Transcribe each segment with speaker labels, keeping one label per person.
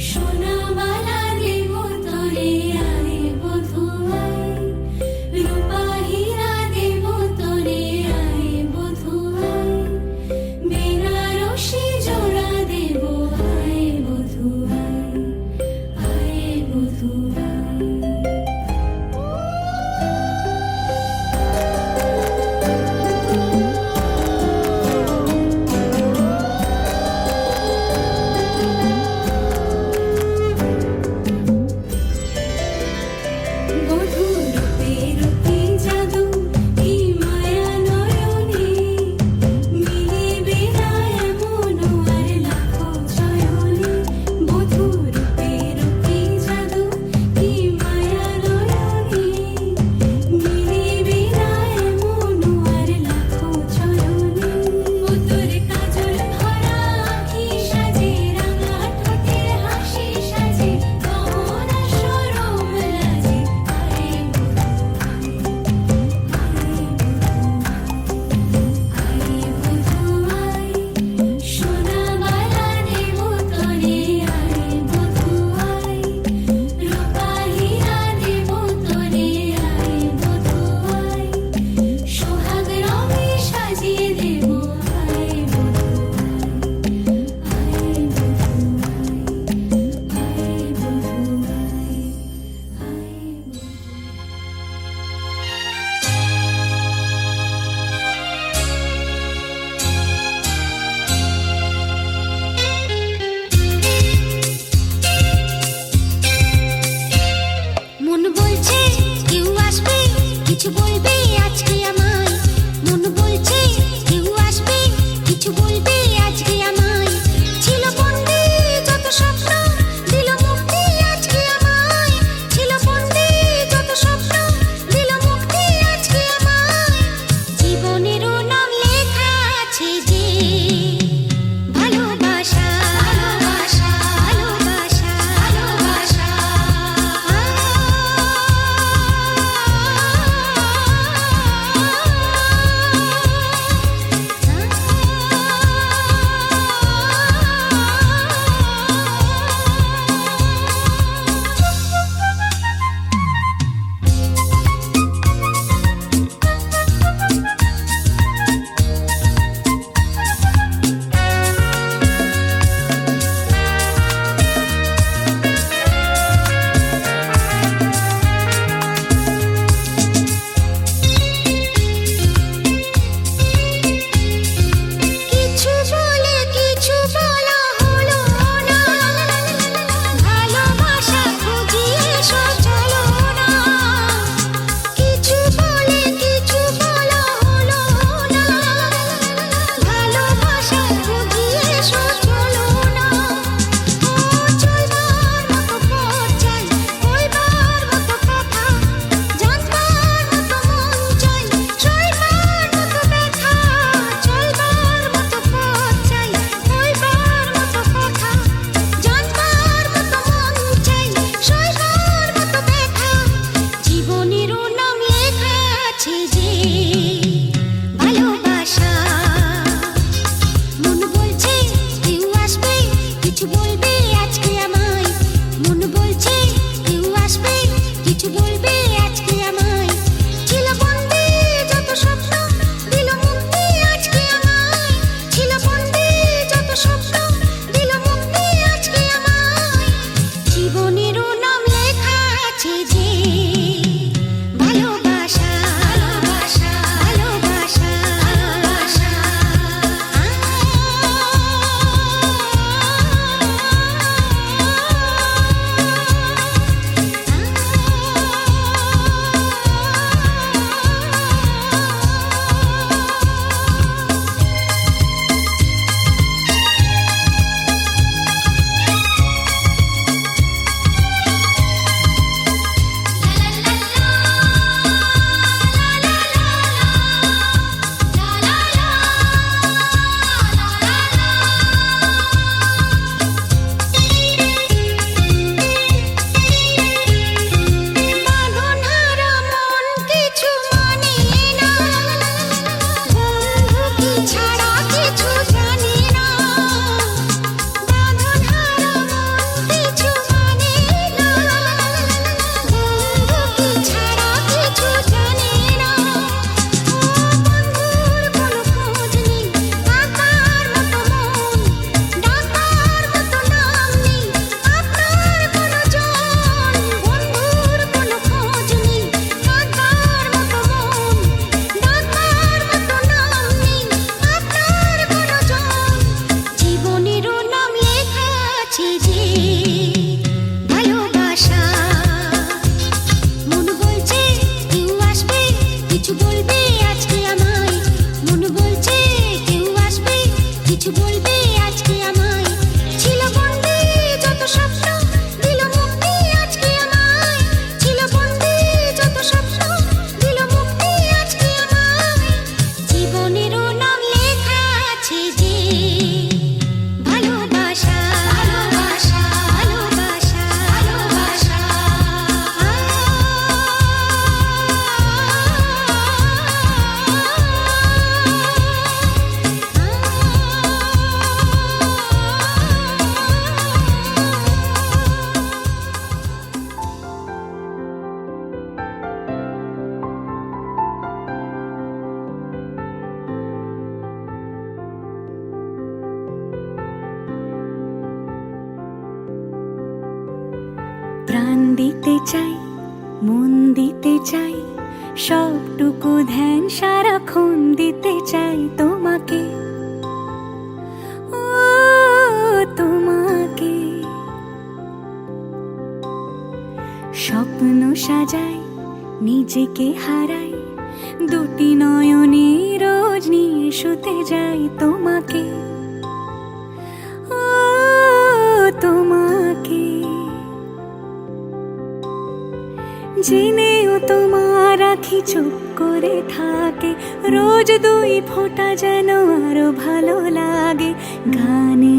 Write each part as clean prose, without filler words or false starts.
Speaker 1: সোনামালা প্রাণ দিতে চাই, মন দিতে চাই, সবটুকু ধ্যান সারাক্ষণ দিতে চাই তোমাকে, ও তোমাকে। স্বপ্ন সাজাই, নিজেকে হারাই, দুটি নয়নে রোজ নিয়ে শুতে যাই তোমাকে, ও তোমাকে। জেনেও তোমার আখি চুপ করে থাকে, রোজ দুই ফোঁটা যেন আরো ভালো লাগে। গানে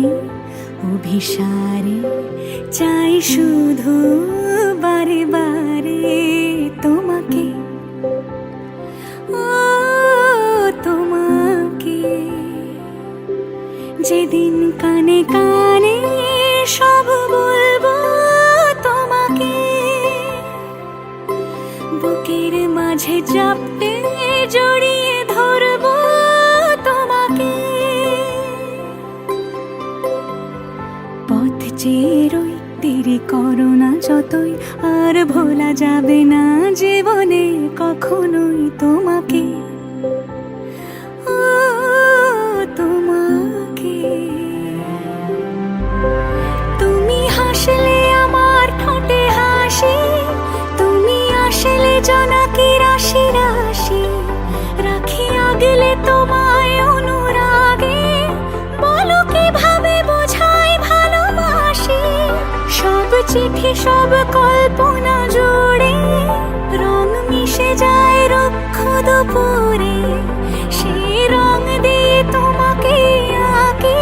Speaker 1: অভিসারে চাই শুধু বারে বারে তোমাকে, ও তোমাকে। যেদিন কানে কানে সব বলবো তোমাকে, বুকের মাঝে চাপতে জড়িয়ে ধরবো তোমাকে। পথ চেয়ে রই, দেরি করো না যতই, আর ভোলা যাবে না জীবনে কখনোই তোমাকে, ও তোমাকে। তুমি হাসলে আমার ঠোঁটে হাসি, তুমি আসলে জোনাকি রাশি রাশি, রাখি আগলে তোমায় অনুরাগে, বলো কিভাবে বোঝাই ভালোবাসি। সব চিঠি সব কল্পনা জুড়ে রং মিশে যায় রুক্ষ দুপুরে, সেই রং দিয়ে তোমাকে আঁকি,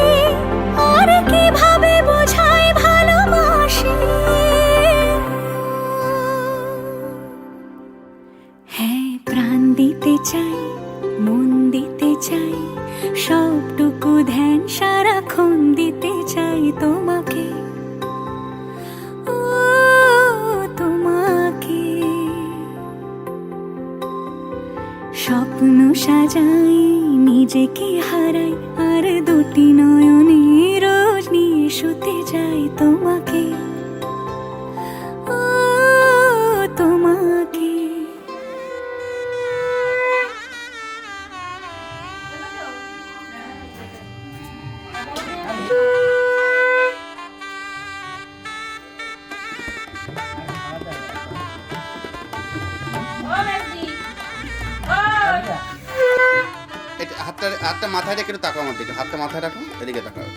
Speaker 1: আর কিভাবে বোঝাই ভালোবাসি। হ্যাঁ, প্রাণ দিতে চাই, মন দিতে চাই, সবটুকু ধ্যান সারাক্ষণ দিতে চাই তোমাকে, ও তোমাকে। স্বপ্ন সাজাই, নিজেকে হারাই, আর দুটি নয়নে রোজ নিয়ে শুতে যাই তোমাকে, ও তোমাকে।
Speaker 2: হাতটা হাতটা মাথায় রেখে একটু তাকাও আমার দিকে, হাতটা মাথায় রাখো, এদিকে তাকাও।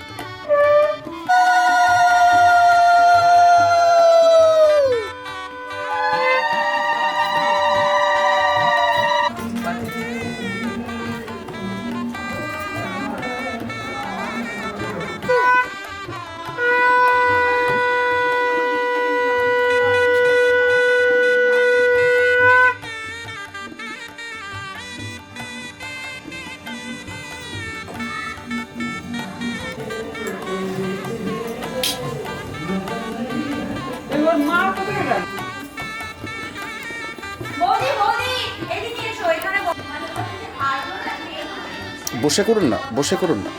Speaker 2: বসে করুন না, বসে করুন না।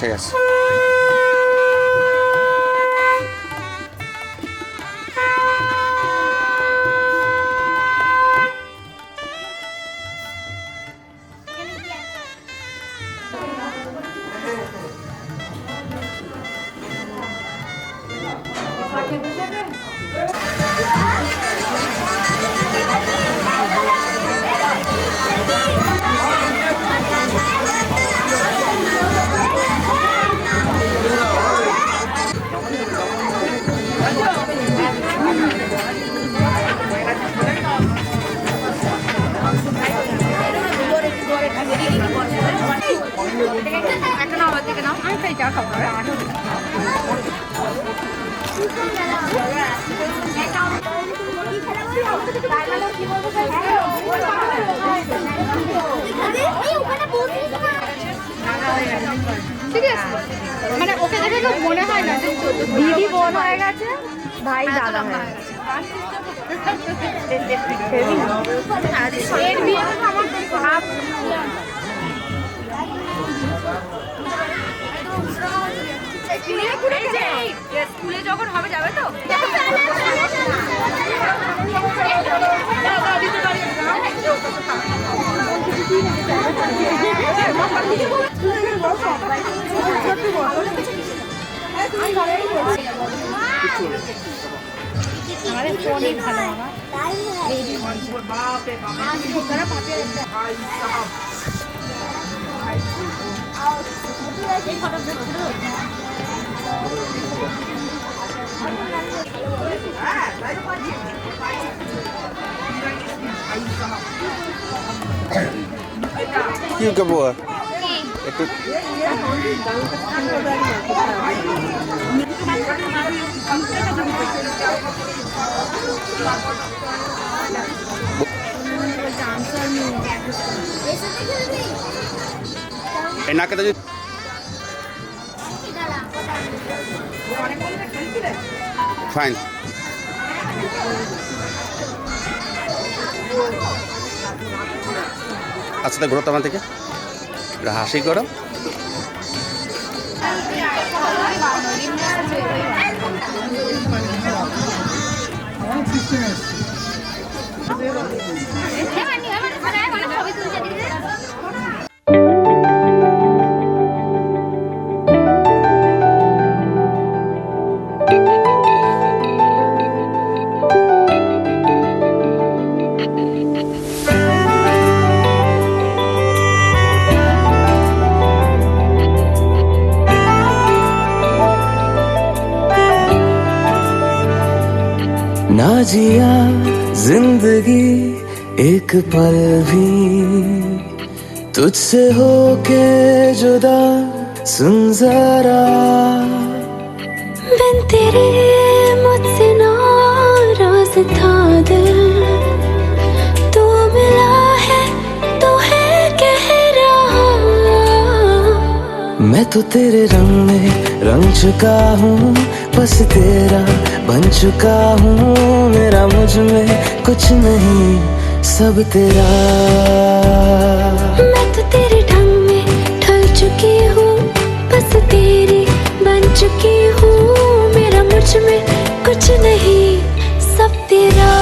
Speaker 2: ঠিক আছে।
Speaker 3: ওখানে মানে ওকে দেখে তো মনে হয় না যে
Speaker 4: দিদি বোন হয়ে গেছে, ভাই দাদা হয়ে গেছে।
Speaker 3: এর বিয়ে তো আমার ভাব স্কুলে যখন হবে যাবে তো
Speaker 4: আমাদের ফোনই ভালো আমার।
Speaker 2: কি করবো একটু এই নাকে যদি ফাইন আচ্ছা তা ঘুরো তোমার থেকে হাসি করো
Speaker 5: ना जिया जिंदगी एक पल भी तुझसे होके जुदा सुन जरा
Speaker 1: बिन तेरे मुझसे नाराज था दिल तू मिला है तो है कह रहा
Speaker 5: मैं तो तेरे रंग में रंग चुका हूँ बस तेरा बन चुका हूँ मेरा मुझ में कुछ नहीं सब तेरा
Speaker 1: मैं तो तेरे ढंग में ढल चुकी हूँ बस तेरी बन चुकी हूँ मेरा मुझ में कुछ नहीं सब तेरा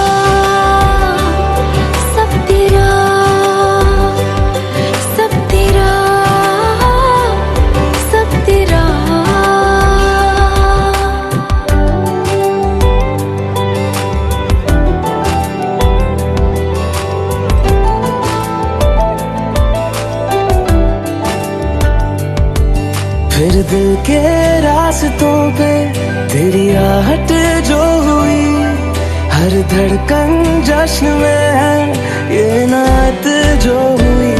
Speaker 1: सब तेरा सब तेरा सब तेरा
Speaker 5: फिर दिल के रास्तों पे तेरी आहट जो हुई हर धड़कन जश्न में है ये नात जो हुई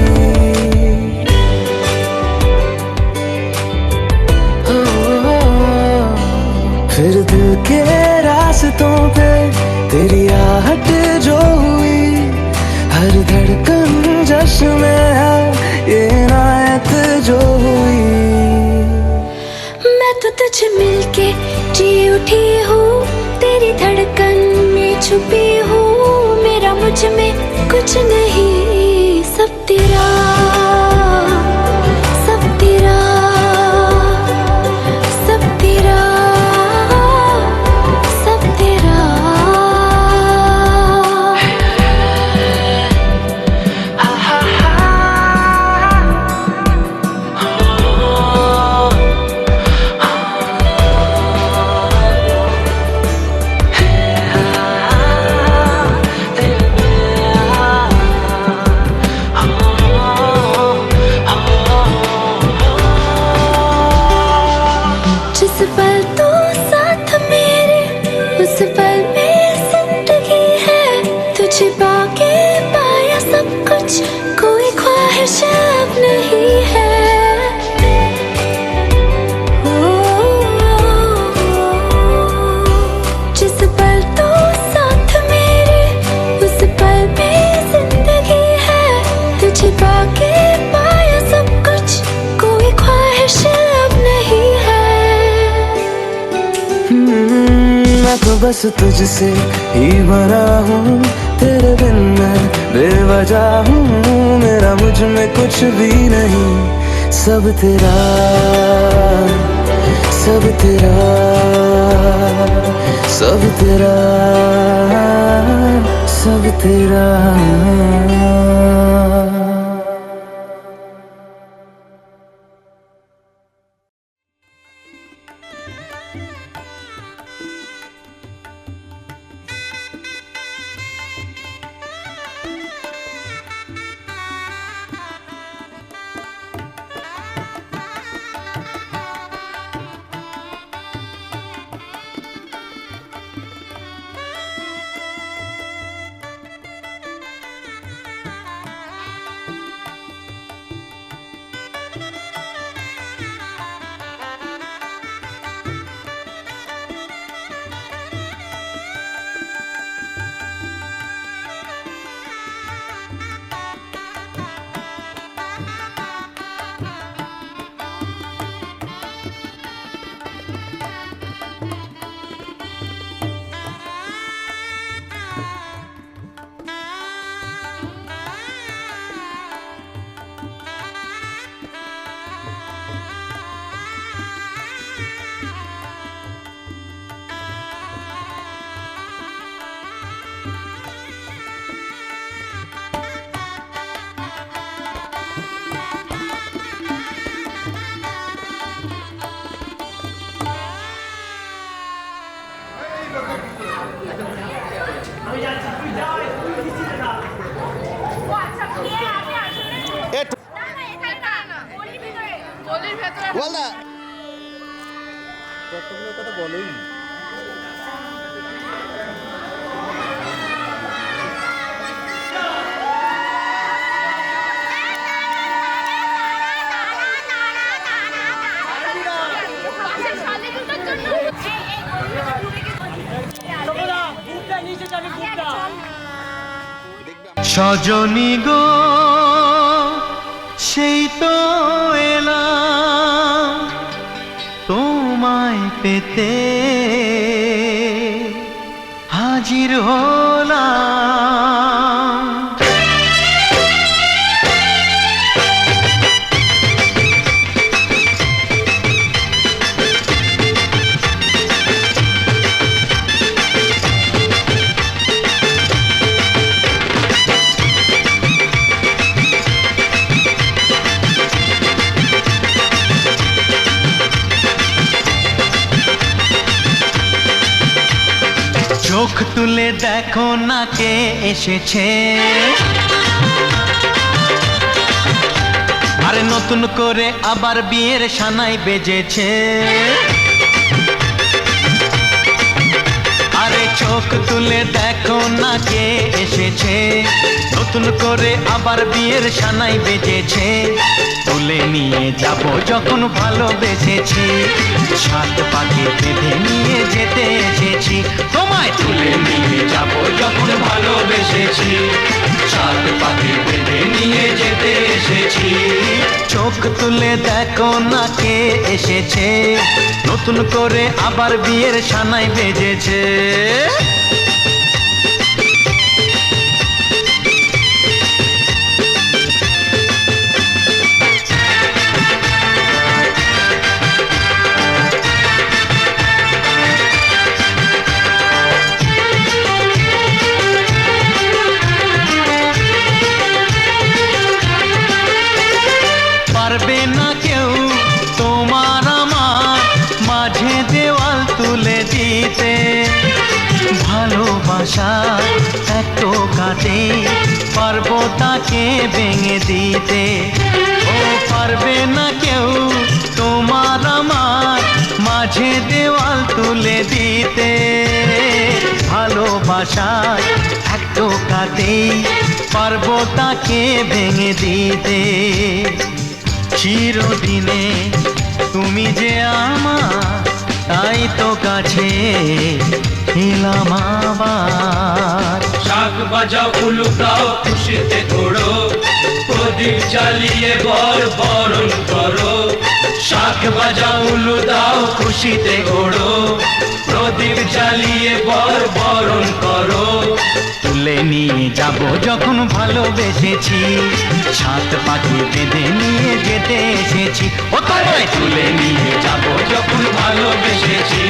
Speaker 5: फिर दिल के रास्तों पे तेरी आहट जो हुई हर धड़कन जश्न में है ये नात जो हुई
Speaker 1: मैं तो तुझे मिलके जी उठी हूँ तेरी धड़कन में छुपी हूँ मेरा मुझ में कुछ नहीं सब तेरा सब तेरा सब तेरा सब तेरा
Speaker 5: बस तुझसे ही बना हूँ, तेरे बिन मैं बेवजह हूँ, मेरा मुझ में कुछ भी नहीं, सब तेरा, सब तेरा, सब तेरा, सब तेरा।
Speaker 2: বলদা
Speaker 6: কথা বলেই
Speaker 5: সজনী গো সেই তো এলাম তোমায় পেতে, হাজির হলাম। চোখ তুলে দেখো না কে এসেছে, আরে নতুন করে আবার বিয়ের সানাই বেজেছে। আরে চোখ তুলে দেখো না কে এসেছে, নতুন করে আবার বিয়ের সানাই বেজেছে। তুলে নিয়ে যাব যখন ভালোবেসেছি, সাত পাকে বেঁধে নিয়ে যেতে এসেছি। তোমায় তুলে নিয়ে যাব যখন ভালোবেসেছি, সাত পাকে বেঁধে নিয়ে যেতে এসেছি। চোখ তুলে দেখো না কে এসেছে, নতুন করে আবার বিয়ের সানাই বেজেছে। পারবে না কেউ তোমার আমার মাঝে দেওয়াল তুলে দিতে, ভালোবাসা এক টোকাতে পারবো তাকে ভেঙে দিতে। ও পারবে না কেউ তোমার আমার মাঝে দেওয়াল তুলে দিতে, ভালোবাসা এক টোকাতেই পারবো তাকে ভেঙে দিতে। চিরদিনে তুমি যে আমার, তাই তো কাছে এলাম আবার।
Speaker 7: শাক বাজাও উলুটাও খুশিতে ঘোড়ো, প্রদীপ জ্বালিয়ে বর বরণ করো। শাক বাজাও উলু দাও খুশিতে ঘোড়ো, প্রদীপ জ্বালিয়ে বর বরণ করো।
Speaker 6: তুলে নিয়ে যাব যখন ভালোবেসেছি, সাত পাখি বেঁধে নিয়ে যেতে এসেছি। ও তোমায়
Speaker 7: তুলে নিয়ে যাব যখন ভালোবেসেছি,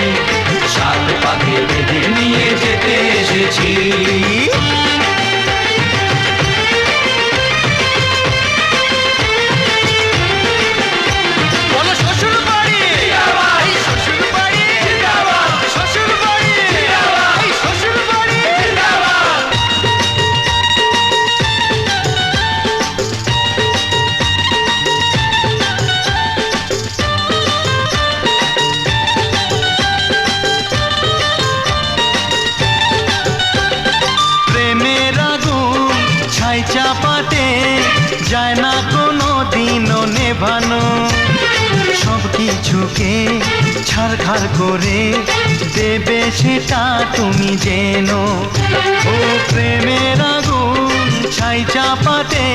Speaker 7: সাত পাখি বেঁধে নিয়ে যেতে এসেছি।
Speaker 6: চাপাতে যায় না কোনো দিনও নেভানো, সব কিছুকে ছাড়খাড় করে দেবে সেটা তুমি জেনো। ও প্রেমের আগুন ছাই চাপাতে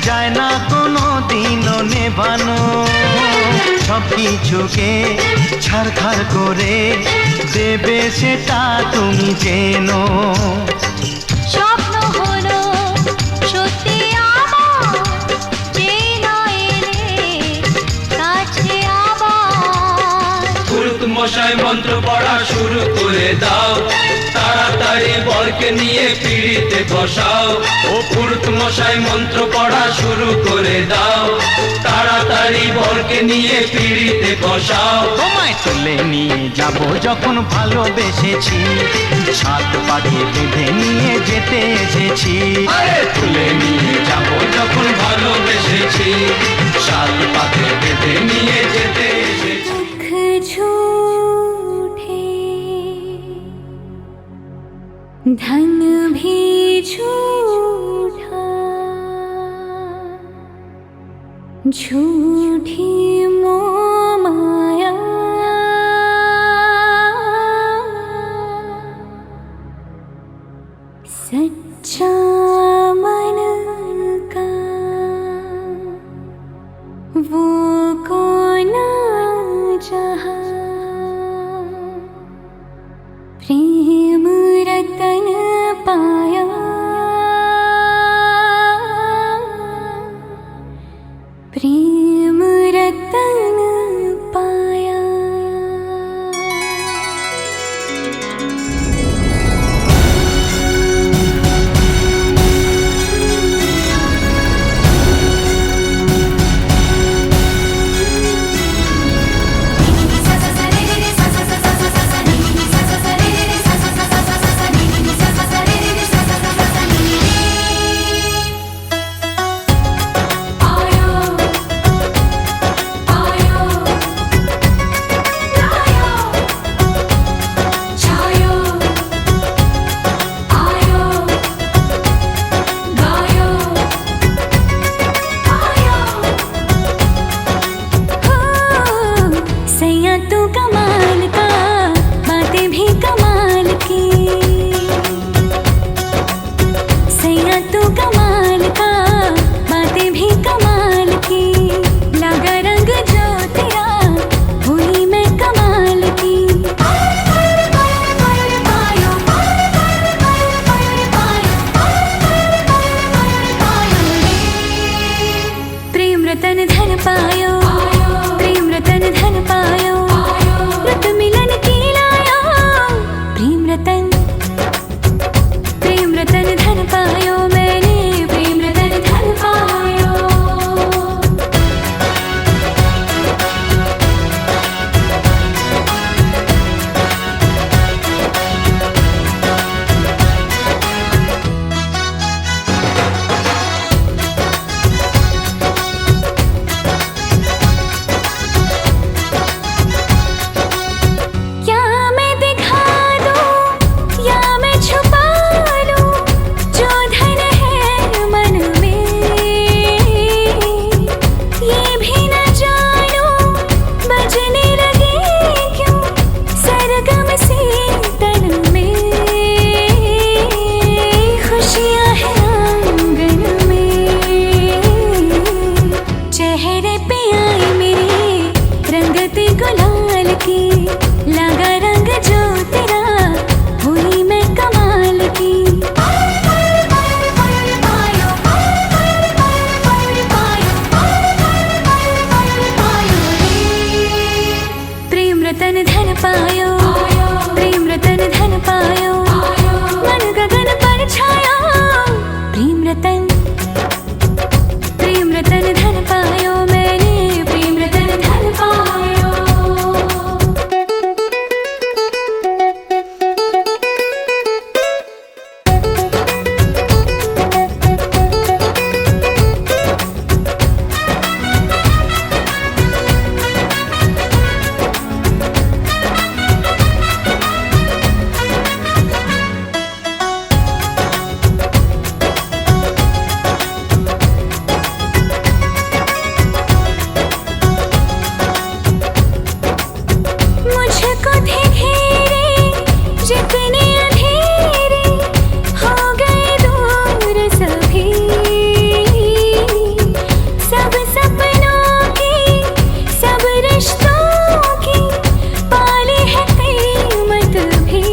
Speaker 6: যায় না কোনো দিনও নেভানো, সব কিছুকে ছাড়খাড় করে দেবে সেটা তুমি জেনো।
Speaker 1: স্বপ্ন হলো সত্যি আমার, যে না এলে কাছে আবার।
Speaker 7: পুরুত মশাই মন্ত্র পড়া শুরু করে দাও, তাড়াতাড়ি বরকে নিয়ে পিড়িতে বসাও। ও পুরুত মশাই মন্ত্র পড়া শুরু করে দাও, তাড়াতাড়ি বরকে নিয়ে পিড়িতে বসাও।
Speaker 6: তোমায় তুলে নিয়ে যাব যখন ভালোবেসেছি, সাত পাখি বেঁধে নিয়ে যেতে এসেছি।
Speaker 7: আরে তুলে নিয়ে যাব যখন ভালোবেসেছি, সাত পাখি বেঁধে নিয়ে যেতে এসেছি।
Speaker 1: दुख झूठे धन भी झूठा, झूठी मोह माया, सच्चा मन का वो कौन जहाँ, प्रेम रतन पाया, प्रेम रतन पाया। सैया तू कमाल का, बातें भी कमाल की। सैया तू कमाल का, बातें भी कमाल की। लगा रंग जो तेरा, हुई मैं कमाल की। प्रेम रतन धन पायो, प्रेम रतन धन पायो, रत मिलन की लाया। प्रेम रतन धन पायो, मैंने प्रेम रतन धन पायो। क्या मैं दिखा दूं या मैं छुपा लूं, जो धन है मन में ये भी न जानूं। बजने लगे क्यों सरगम से तन में, खुशियां हैं आंगन में। चेहरे पे आई मेरे रंगत गुलाल की, लगा रंग जो पायो प्रेम रतन धन पायो मन गगन पर छायो प्रेम रतन धन पायो मैंने प्रेम रतन धन पायो मुझको थे घेरे जितने अंधेरे हो गए दूर सभी सब सपनों की सब रिश्तों की पाले है कीमत भी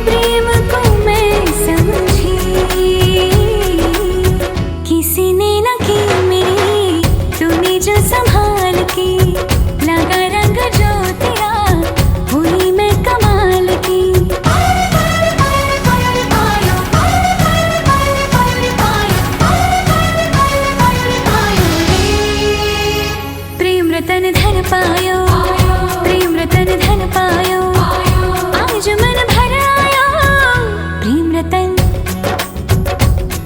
Speaker 1: प्रेम को मैं समझी किसी ने न की मेरी तूने जो संभाल की लगा रंग जो तेरा हुई मैं कमाल की प्रेम रतन धन पायो प्रेम रतन धन पायो आज मन भर आयो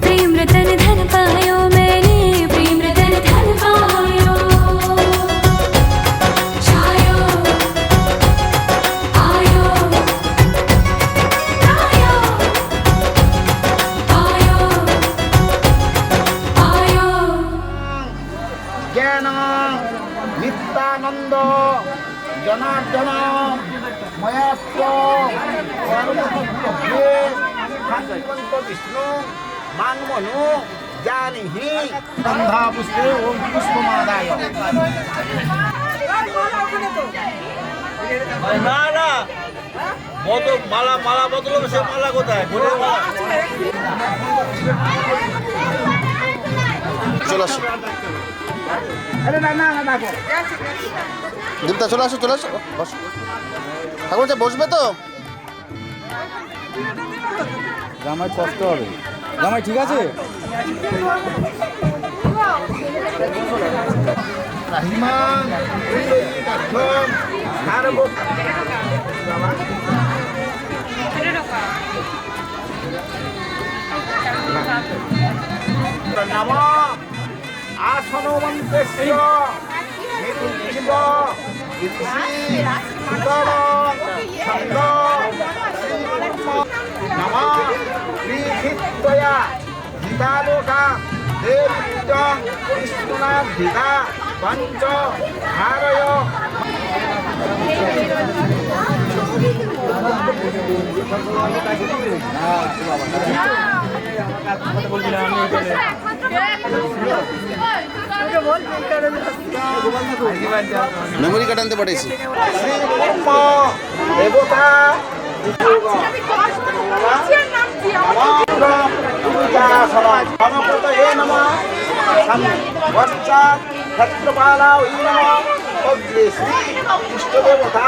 Speaker 1: प्रेम रतन धन पायो मैंने प्रेम रतन धन पायो छायो आयो आयो आयो आयो
Speaker 8: জ্ঞান নিত্যানন্দ জনার্দন ময়াস্ত শান্তিপন্ত বিষ্ণু মানমনু জানিহি সন্ধ্যা পুষ্পে ওম পুষ্পমাদায়
Speaker 9: না না মালা মালা বদল সে মালা কোথায় ঘুরে মালা
Speaker 2: চলে আসো
Speaker 8: আরে না না না না
Speaker 2: দীপদা চলে আসো বসো ঠাকুর বসবে তো
Speaker 9: জামাই কষ্ট হবে জামাই ঠিক আছে
Speaker 8: রাহিমান কাঠম সারব নম আসনমন্ত্রস্য নিরুদ্ধ নম শ্রীক্ষিত্তয়া গীতালোকা দেবীজং বিষ্ণুনা ধিতা পঞ্চ ধারয়
Speaker 2: মেমোরি কার্ড আনতে পাঠাইছি
Speaker 8: শ্রীকর্ম দেবতা ক্ষেত্রপালা ইষ্টদেবতা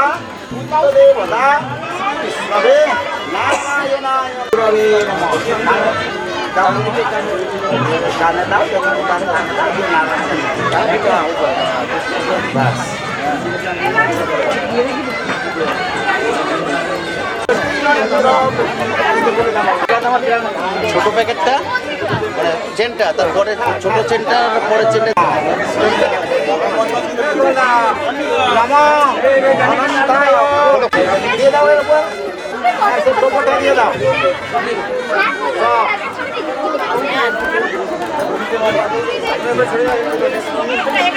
Speaker 8: দেবতা বিষ্ণবে নারায়ণায় গুরবে নমঃ কানে দাও বাস
Speaker 2: ছোট প্যাকেটটা চেনটা তারপরে ছোট চেনটার পরের চেনটা
Speaker 8: নম অনন্তায় দিয়ে দাও এর উপর টোপটা দিয়ে দাও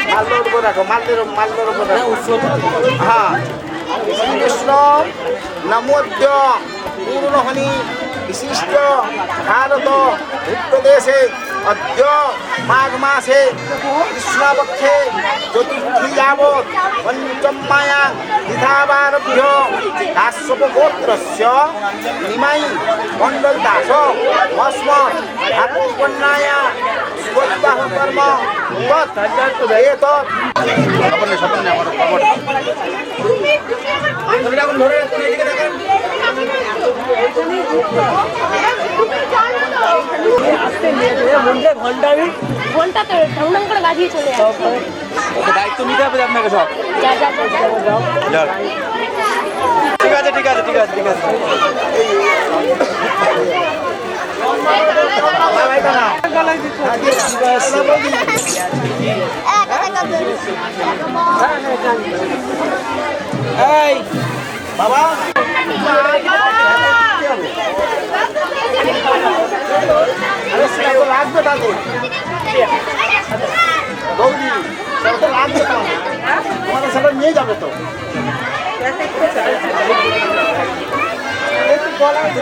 Speaker 8: মালদোর উপর রাখো মালদোর উপর রাখো হ্যাঁ শ্রীকৃষ্ণ নমোদ্য পূর্ণহনি विशिष्ट भारत उत्तरदेशे अद्य माघ मासे कृष्णपक्षे चतुर्थी यावत् पञ्चम्यां तिथावारभ्य काश्यपगोत्रस्य निमाई मण्डलदास अस्मत् भातृकन्याया स्वविवाह कर्म तत् एतत् ধরে রাখুন, ধরে রাখুন, এদিকে দেখেন।
Speaker 4: ঘন্টা তো ঢং করে বাজিয়ে চলে আসছে।
Speaker 9: দায়িত্ব নিতে হবে আপনাকে সব।
Speaker 4: যা যা যা যা।
Speaker 9: ঠিক আছে ঠিক আছে ঠিক আছে ঠিক আছে।
Speaker 8: এই বাবা আরে সেটা তো লাগবে তাদের বৌদি, সেটা তো লাগবে তো আমাদের, সেটা নিয়ে যাবে তো। একটু বলা আছে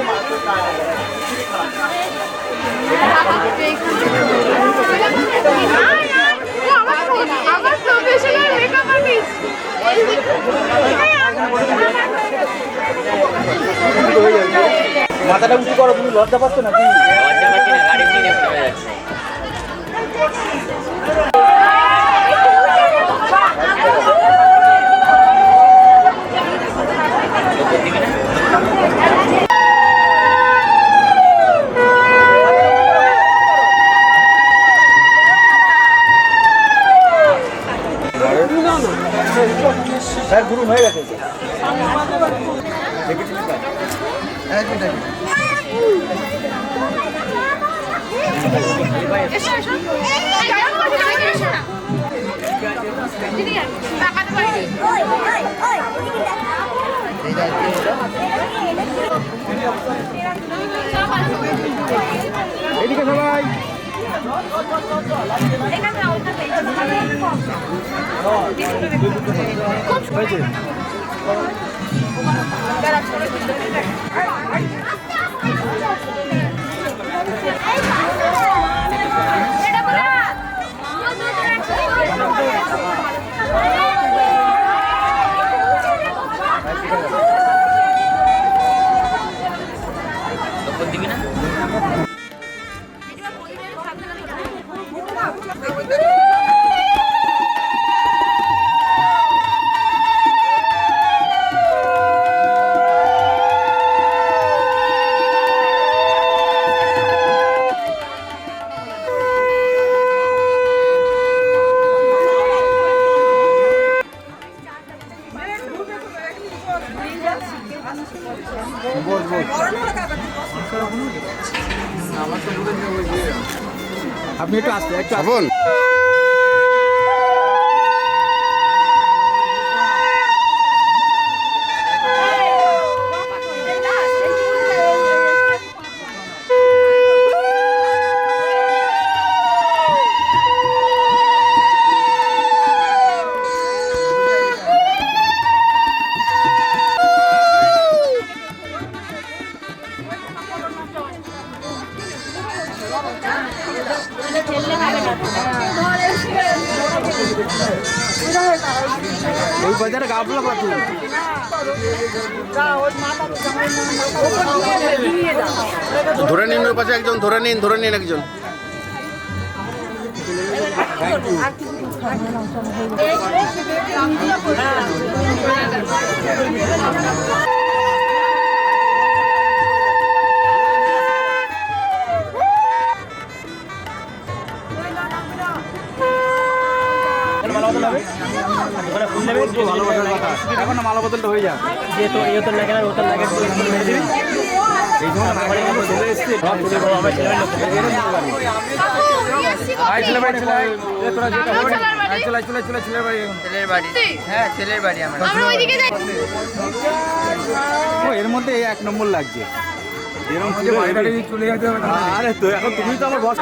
Speaker 3: আমার প্রফেশনাল মেকআপ আর্টিস্ট।
Speaker 8: মাথাটা উঁচু করো, তুমি লজ্জা পাচ্ছ না? কি স্যার গুরু হয়ে গেছে। এদিকে সবাই আপনি একটু আসতে একটু
Speaker 2: শ্রাবণ,
Speaker 8: ওই বাজারে গাবলা পাঠু
Speaker 2: ধরে নিন ওর পাশে একজন, ধরে নিন একজন।
Speaker 8: ভালোবাসার কথা এখন না, মালা বদলটা হয়ে যাক। যে তো এই তো লাগে না, ও তো লাগে এই সময় নাগরিক চলে এসছে সব চলে বড় হবে ছেলে আই ছেলে ভাই ছেলে এ তোরা যেটা হবে আই চলে ছেলের বাড়ি, ছেলের বাড়ি। হ্যাঁ ছেলের বাড়ি আমরা
Speaker 3: ওইদিকে যাই।
Speaker 8: ও এর মধ্যে এক নম্বর লাগছে এরকম ছিল বাড়ি চলে যেতে হবে। আরে তো এখন তুমি তো আমার বস।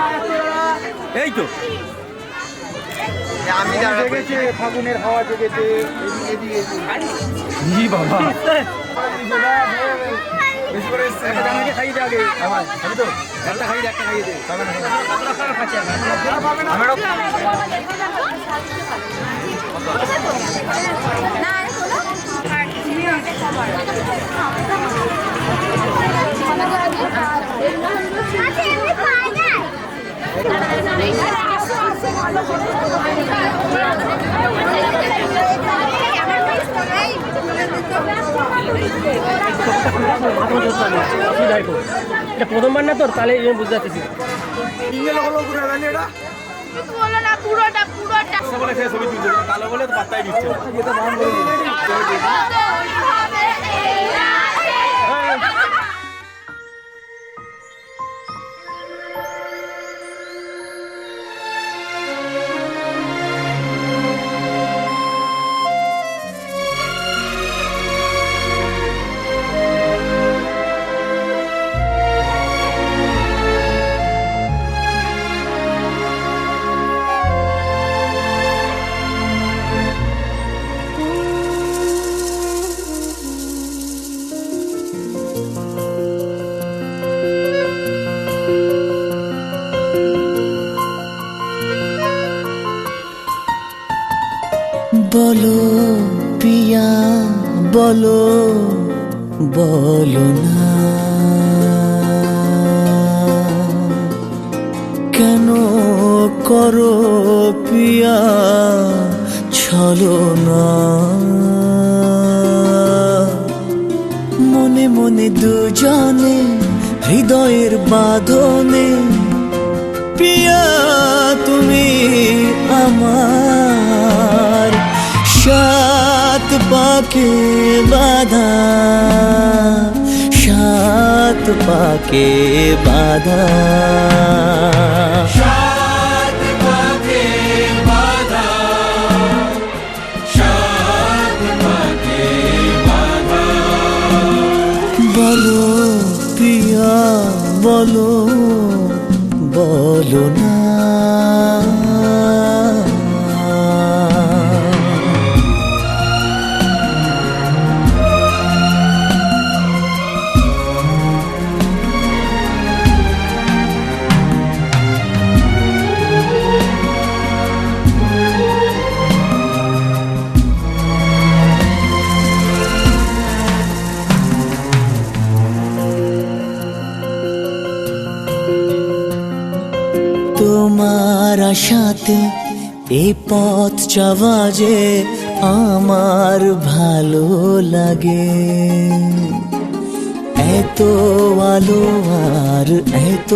Speaker 8: এই তো আমি জেগেছে, ফাগুনের হাওয়া জেগেছে এদিকে জি বাবা বেশি করে একটা জানাকে খাইয়ে দে আগে আমার আমি তো একটা খাইয়ে দে
Speaker 3: আমার
Speaker 8: ভাইপো। এটা প্রথমবার না তোর, তাহলে এই জন্য বুঝতে পারতেছি।
Speaker 3: কিছু বলো না, পুরোটা পুরোটা
Speaker 8: কালো বলে তো পাত্তাই দিচ্ছে না।
Speaker 5: বলো পিয়া বলো বলো না কেন করো পিয়া ছলনা মনে মনে দুজনে হৃদয়ের বাঁধনে পিয়া তুমি আমার সাত পাকে বাঁধা সাত পাকে বাঁধা
Speaker 7: সাত পাকে বাঁধা সাত পাকে বাঁধা
Speaker 5: বলো পিয়া বলো বলো না তোমার আশাতে এই পথ যাওয়া যে আমার ভালো লাগে এত আলো আর এত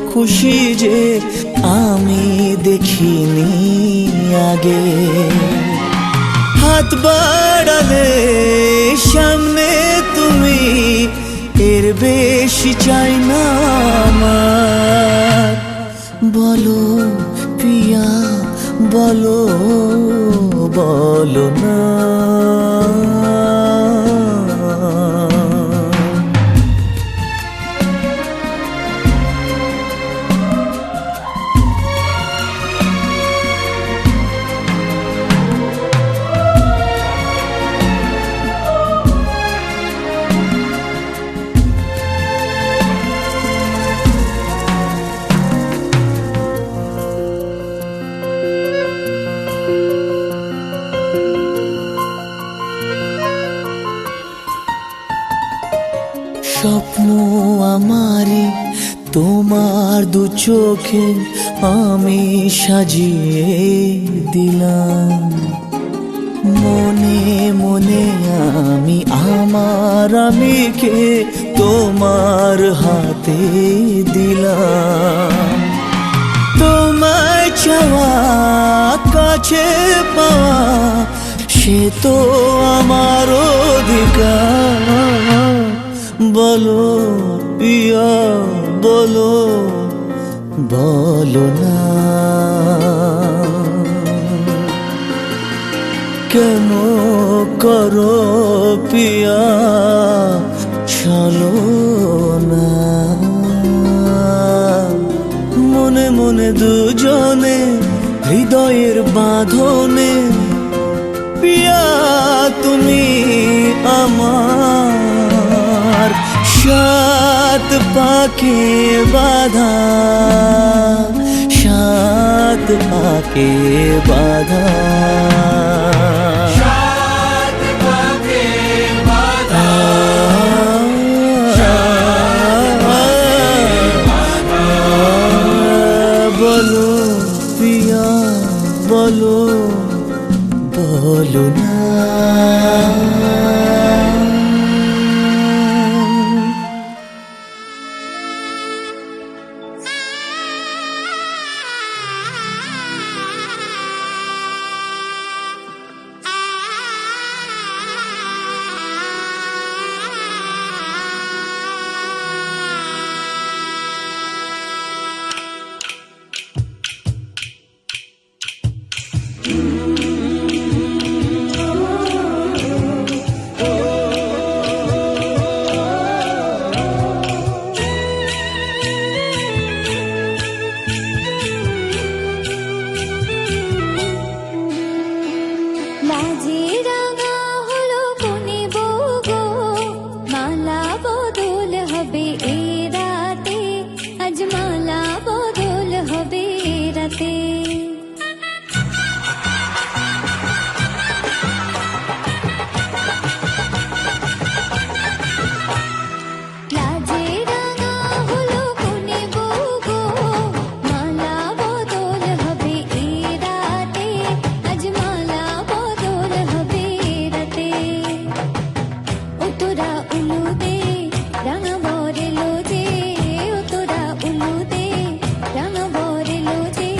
Speaker 5: খুশি যে আমি দেখিনি আগে হাত বাড়ালে সামনে তুমি এর বেশি চাই না আমার বলো পিয়া বলো বলো না স্বপ্ন আমারে তোমার দু চোখে আমি সাজিয়ে দিলাম মনে মনে আমি আমার আমিকে তোমার হাতে দিলাম তোমায় চাওয়া কাছে পাওয়া সে তো আমার অধিকার বলো পিয়া বলো বলো না কেন করো পিয়া চলো না মনে মনে দুজনে হৃদয়ের বাঁধনে পিয়া তুমি আমার সাত পাকে বাঁধা সাত পাকে বাঁধা
Speaker 7: সাত পাকে বাঁধা
Speaker 5: বলো পিয়া বলো বলো না
Speaker 1: লাজে রাঙা হলো কোনে বউ গো, মালা বদল হবে এ রাতে, আজ মালা বদল হবে এ রাতে। লাজে রাঙা হলো কোনে বউ গো, মালা বদল হবে এ রাতে, আজ মালা বদল হবে এ রাতে। ও তোরা উলু দে রাঙা বরে লোজে, ও তোরা উলু দে রাঙা বরে লোজে,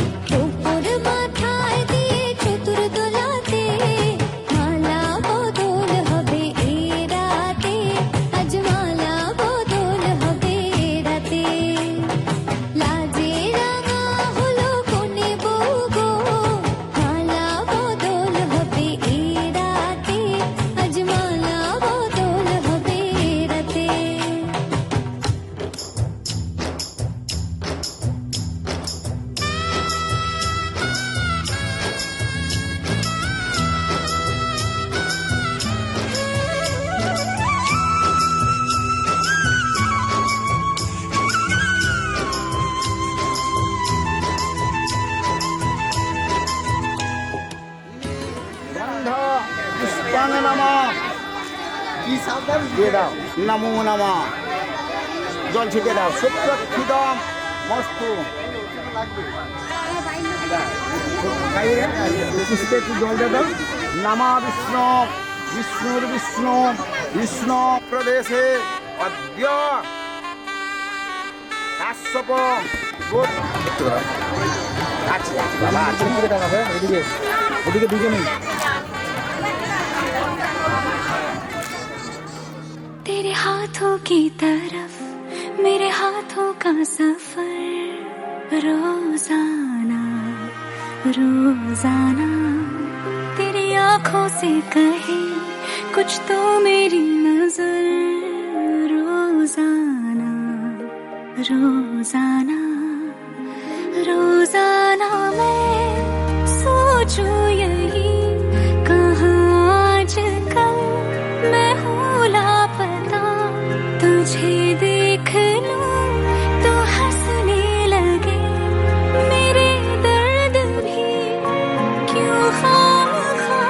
Speaker 1: ওপর মাথায় দিয়ে চতুর দোলাতে, মালা বদল হবে এ রাতে, আজ মালা বদল হবে এ রাতে। লাজে রাঙা হলো কোনে বউ গো, মালা বদল হবে এ রাতে, আজ মালা বদল হবে এ রাতে।
Speaker 8: পুষ্পাং নমঃ। কি সাবধান দিয়ে দাও, নমো নমঃ। জল ছিটে দাও, সুপ্রক্ষিতম মস্তু। পুষ্পে একটু জল দিয়ে দাও। নমা বিষ্ণু, বিষ্ণুর বিষ্ণু, বিষ্ণু প্রদেশে অদ্য কাশ্যপ আচ্ছা বাবা, আচ্ছা দিকে তাকাবে, এদিকে ওদিকে দুজনেই।
Speaker 1: तेरे हाथों की तरफ मेरे हाथों का सफर, रोजाना रोजाना तेरी आंखों से कहे कुछ तो मेरी नजर, रोजाना रोजाना रोजाना मैं सोचूं यही, कहाँ आजकल मैं हूँ लापता, तुझे देख लूं तो हंसने लगे, मेरे दर्द भी क्यों खामखा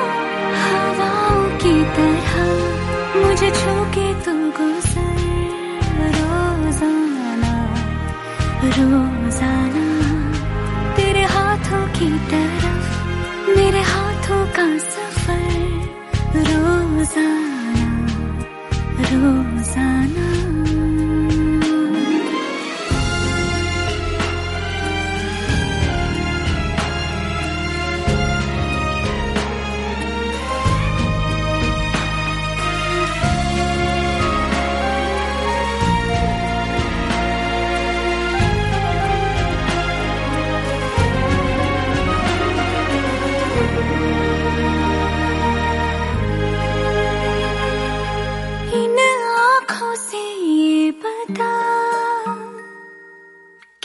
Speaker 1: हवाओं की तरह मुझे छू के तू गुजर, रोजाना रोजाना तेरे हाथों की तरफ मेरे हाथों का सफर, रोजाना रोजाना। इन आँखों से ये बता,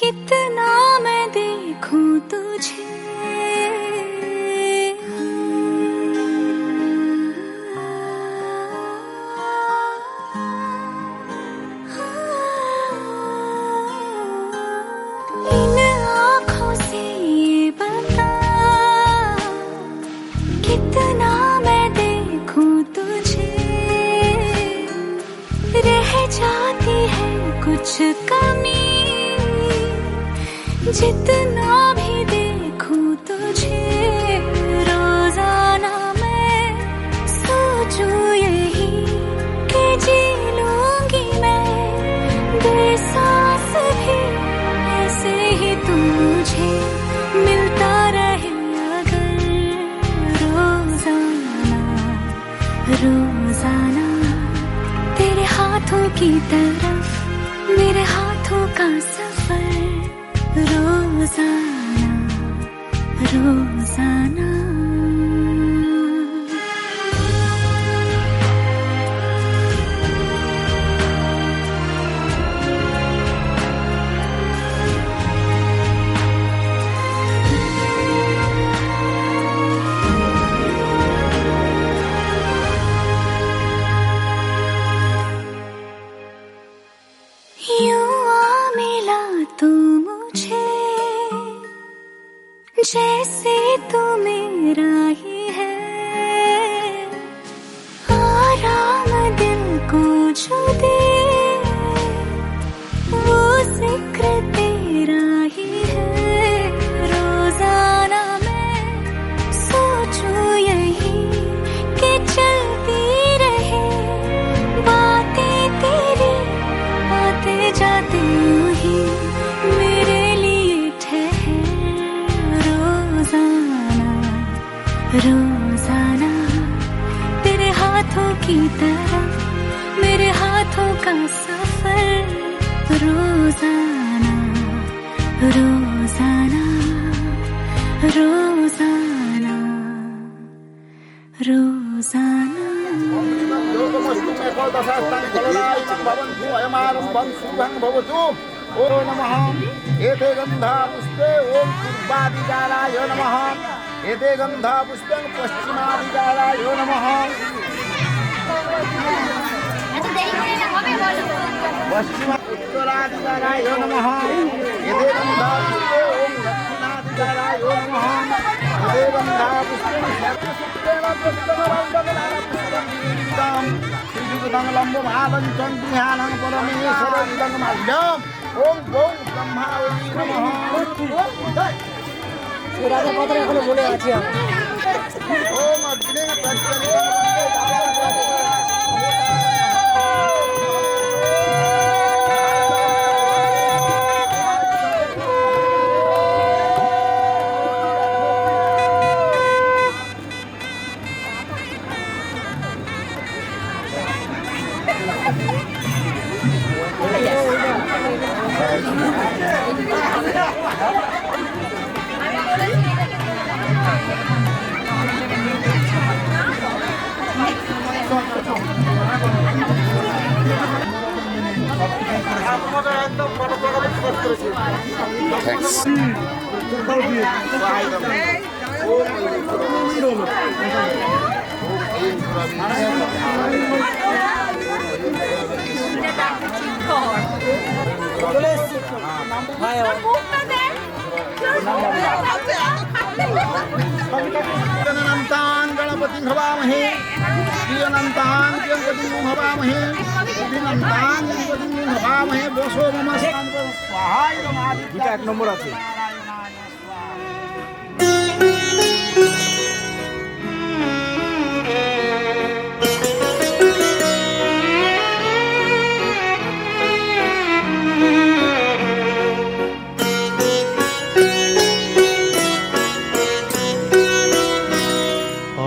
Speaker 1: कितना मैं देखूं तुझे, इन आँखों से ये बता, कितना मैं देखूं तुझे, रह जाती है कुछ कमी, जितना भी देखूं तुझे, रोजाना मैं सोचूं यही कि जी लूंगी मैं बेसास भी, ऐसे ही तू मुझे मिलता रहे अगर, रोजाना रोजाना तेरे हाथों की तरफ मेरे हाथों का सफर, रोजाना रोजाना। जैसे तू मेरा ही है, आराम दिल को जो दे वो जिक्र तेरा ही है। रोजाना मैं सोचूं यही कि चलती रहे बातें तेरी, आते जाते यूं ही मेरे लिए ठहर। रोजाना रोजाना तेरे हाथों की तरफ मेरे हाथों का सफर। रोजाना रोजाना रोजाना रोजाना।
Speaker 8: ओ नमः एते गंधा पुष्पे ओम पूर्वादिकाराय नमः। एते गंधा पुष्पे पश्चिमादिकाराय नमः। पश्चिम उत्तरादिकाराय नमः। एते गंधा पुष्पे ओम दक्षिणादिकाराय नमः। एते गंधा पुष्पे सर्वसुप्तेन पुष्पमरन्दगलापुष्पं श्रीयुतं लम्बमालं चन्द्रिहानं परमेश्वरं माल्यम्। ओम गौ ब्रह्मावली नमः। রাজা কথাটা এখনো মনে আছে আমার। ওম অগ্নে প্রজ্বলিতং अनंतान गणपति भवामहे। अनंतान गणपति भवामहे। अनंतान गणपति भवामहे। बसो मम स्वाहाय नमः। एक नंबर আছে।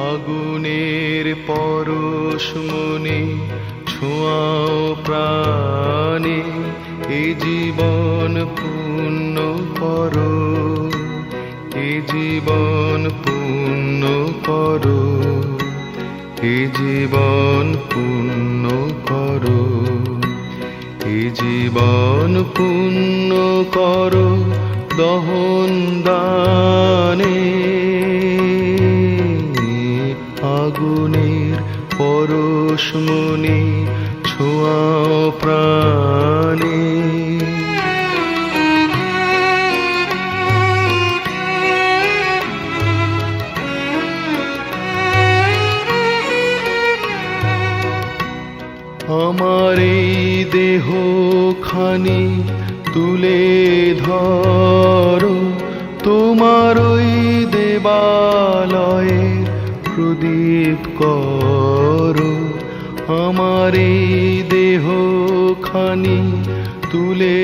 Speaker 5: আগুনের পরশ মনে ছোঁয়াও প্রাণে, এ জীবন পূর্ণ করো, এ জীবন পূর্ণ করো, এ জীবন পূর্ণ করো, এ জীবন পূর্ণ করো দহন দানে। আগুনের পরশ মনে ছোঁয়াও প্রাণে। আমার এই দেহ খানি তুলে ধরো, তোমার ওই দেবালয়ে প্রদীপ করো। আমার এই দেহ খানি তুলে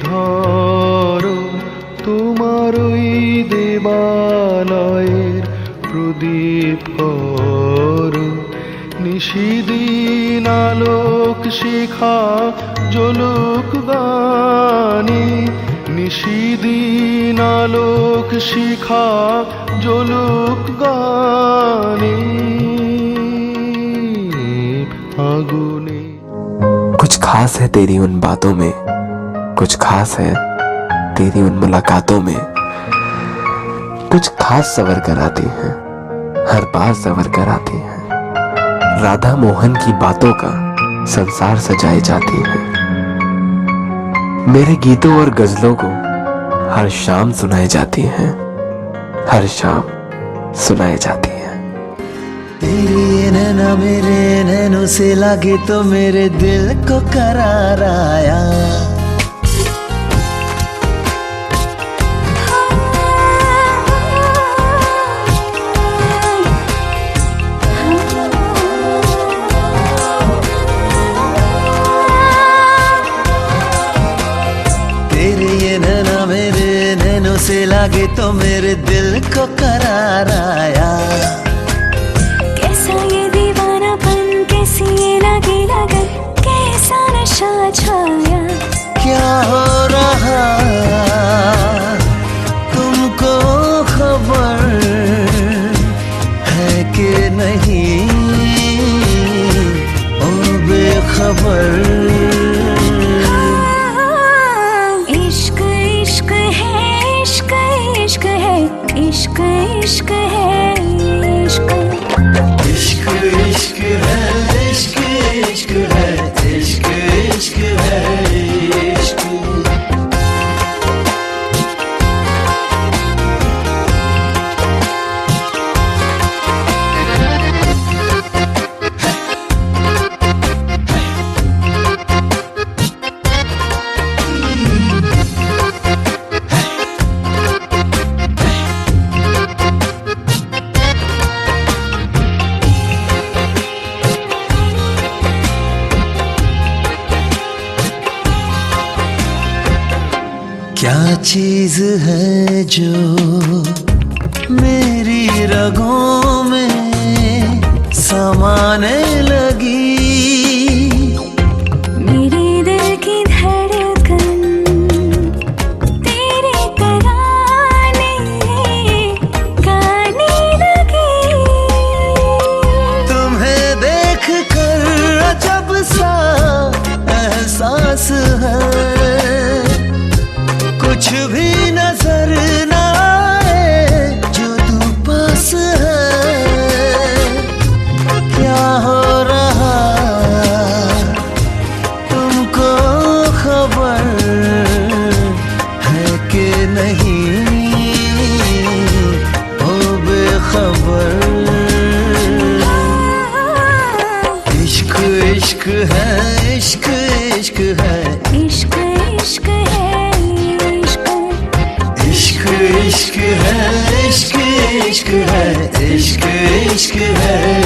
Speaker 5: ধরো, তোমার ওই দেবালয়ের প্রদীপ করো। নিশিদিন আলোক শিখা জ্বলুক গানে, নিশিদিন আলোক শিখা জ্বলুক গানে। আগুনে
Speaker 10: कुछ खास है तेरी उन बातों में, कुछ खास है तेरी उन मुलाकातों में। कुछ खास सवर कर आती हैं, हर बार सवर कर आती हैं। राधा मोहन की बातों का संसार सजाई जाती है। मेरे गीतों और गजलों को हर शाम सुनाई जाती हैं। हर शाम सुनाई जाती है।
Speaker 5: तेरी ये नैना मेरे नैनों से लगे तो मेरे दिल को करार आया। तेरे ये नैना मेरे नैनों से लगे तो मेरे दिल को करार आया।
Speaker 1: कैसा ये दीवानापन, कैसी ये लगी लगन, कैसा नशा छाया।
Speaker 5: क्या हो रहा तुमको खबर है कि नहीं, ओ बेखबर।
Speaker 1: इश्क इश्क है, इश्क इश्क है, इश्क इश्क है, इश्क
Speaker 5: इश्क इश्क है, इश्क इश्क है, इश्क इश्क है, इश्क। क्या चीज है जो मेरी रगों में समाने लगी।
Speaker 1: मेरे दिल की धड़कन तेरे तराने गाने लगी।
Speaker 5: तुम्हें देख कर अजब सा एहसास है, कुछ भी नजर न आए जो तू पास है। क्या हो रहा तुमको खबर है कि नहीं, ओ बेखबर। इश्क इश्क है, इश्क इश्क है,
Speaker 1: इश्क इश्क है,
Speaker 5: इश्क इश्क है, इश्क इश्क है, इश्क इश्क है।